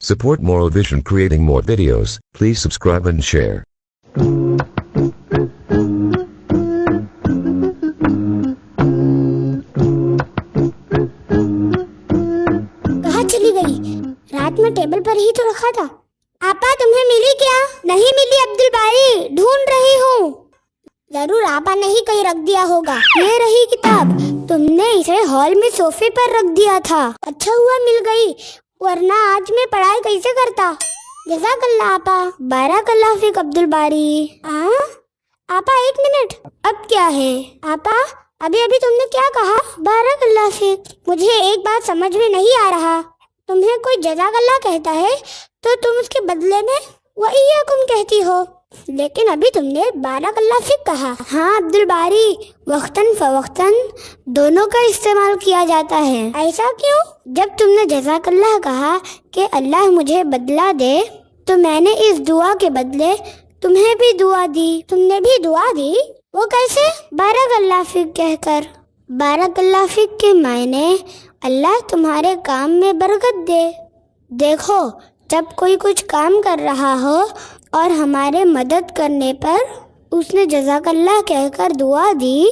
Support Moral Vision creating more videos. Please subscribe and share. कहाँ चली गई? रात में टेबल पर ही तो रखा था। आपा तुम्हें मिली क्या? नहीं मिली अब्दुल बारी, ढूंढ रही हूँ। जरूर आपा ने ही कहीं रख दिया होगा। ये रही किताब, तुमने इसे हॉल में सोफे पर रख दिया था। अच्छा हुआ मिल गई, वरना आज मैं पढ़ाई कैसे करता। जज़ाकल्लाह आपा। बारकल्लाह फीक अब्दुल बारी। आपा एक मिनट, अब क्या है? आपा अभी अभी तुमने क्या कहा? बारकल्लाह फीक। मुझे एक बात समझ में नहीं आ रहा। तुम्हें कोई जज़ाकल्लाह कहता है तो तुम उसके बदले में वइय्याकुम कहती हो, लेकिन अभी तुमने बारकल्लाह फीक कहा। हाँ अब्दुल बारी, वक्तन फवक्तन दोनों का इस्तेमाल किया जाता है। ऐसा क्यों? जब तुमने जज़ाकल्लाह कहा कि अल्लाह मुझे बदला दे, तो मैंने इस दुआ के बदले तुम्हें भी दुआ दी। तुमने भी दुआ दी? वो कैसे? बारकल्लाह फीक कहकर। बारकल्लाह फीक के मायने अल्लाह तुम्हारे काम में बरकत दे। देखो, जब कोई कुछ काम कर रहा हो और हमारे मदद करने पर उसने जज़ाकल्लाह कहकर दुआ दी,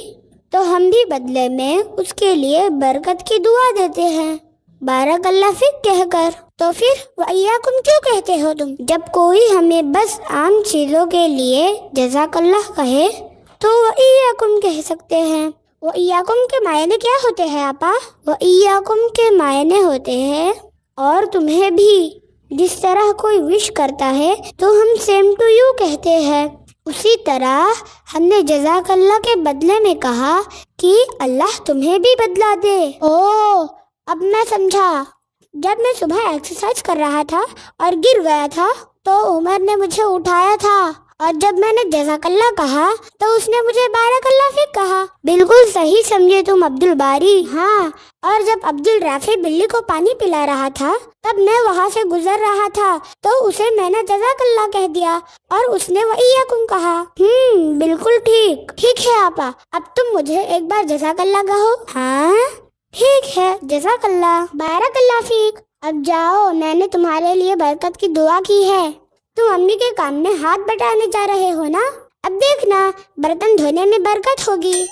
तो हम भी बदले में उसके लिए बरकत की दुआ देते हैं बारकल्लाह फीक कहकर। तो फिर वइय्याकुम क्यों कहते हो तुम? जब कोई हमें बस आम चीज़ों के लिए जज़ाकल्लाह कहे तो वइय्याकुम कह सकते हैं। वइय्याकुम के मायने क्या होते हैं आपा? वइय्याकुम के मायने होते हैं और तुम्हें भी। जिस तरह कोई विश करता है तो हम सेम टू यू कहते हैं, उसी तरह हमने जज़ाकल्लाह के बदले में कहा कि अल्लाह तुम्हें भी बदला दे। ओह, अब मैं समझा। जब मैं सुबह एक्सरसाइज कर रहा था और गिर गया था तो उमर ने मुझे उठाया था, और जब मैंने जज़ाकल्लाह कहा तो उसने मुझे बारकल्लाह फीक कहा। बिल्कुल सही समझे तुम अब्दुल बारी। हाँ, और जब अब्दुल राफी बिल्ली को पानी पिला रहा था तब मैं वहाँ से गुजर रहा था तो उसे मैंने जज़ाकल्लाह कह दिया और उसने वइय्याकुम कहा। बिल्कुल ठीक। ठीक है आपा, अब तुम मुझे एक बार जज़ाकल्लाह कहो। हाँ ठीक है, जज़ाकल्लाह। बारकल्लाह फीक। अब जाओ, मैंने तुम्हारे लिए बरकत की दुआ की है। तुम अम्मी के काम में हाथ बटाने जा रहे हो ना? अब देखना, बर्तन धोने में बरकत होगी।